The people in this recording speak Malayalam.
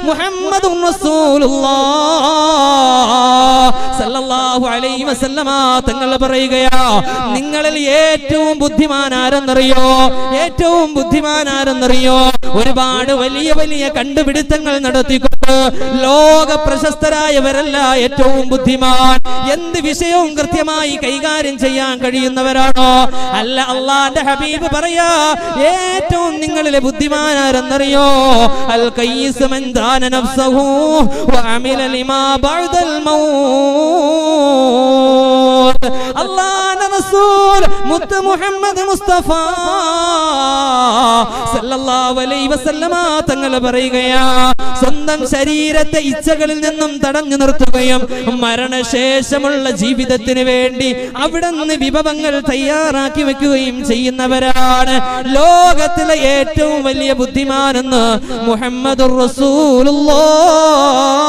മുഹമ്മദുർ റസൂലുള്ളാഹ് സല്ലല്ലാഹു അലൈഹി വസല്ലമ തങ്ങൾ പറയുകയാ, നിങ്ങളിൽ ഏറ്റവും ബുദ്ധിമാൻ ആരെന്നറിയോ? ഏറ്റവും ബുദ്ധിമാൻ ആരെന്നറിയോ? ഒരുപാട് വലിയ വലിയ കണ്ടുപിടുത്തങ്ങൾ നടത്തിക്കൊണ്ട് ലോക പ്രശസ്തരായവരല്ല ഏറ്റവും ബുദ്ധിമാൻ. എന്ത് വിഷയവും കൃത്യമായി കൈകാര്യം ചെയ്യാൻ കഴിയുന്നവരാണോ? അല്ല, അല്ലാഹുവിന്റെ ഹബീബ് പറയാ, ഏറ്റവും നിങ്ങളിലെ ബുദ്ധിമാൻ ആരെന്നറിയോ? അൽ ഖയ്യിസ് മൻ ദാന നഫ്സഹു വഅമില ലിമാ ബഅദൽ മൗത്ത്. അല്ലാഹുവിന്റെ റസൂൽ മുത്ത് മുഹമ്മദ് മുസ്തഫ സല്ലല്ലാഹു അലൈഹി വസല്ലമ തങ്ങൾ പറയുകയാ, സ്വന്തം ശരീരത്തെ ഇച്ഛകളിൽ നിന്നും തടഞ്ഞു നിർത്തുകയും മരണശേഷമുള്ള ജീവിതത്തിന് വേണ്ടി അവിടെ നിന്ന് വിഭവങ്ങൾ തയ്യാറാക്കി വെക്കുകയും ചെയ്യുന്നവരാണ് ലോകത്തിലെ ഏറ്റവും വലിയ ബുദ്ധിമാനെന്ന് മുഹമ്മദുർ റസൂലുള്ളാഹ്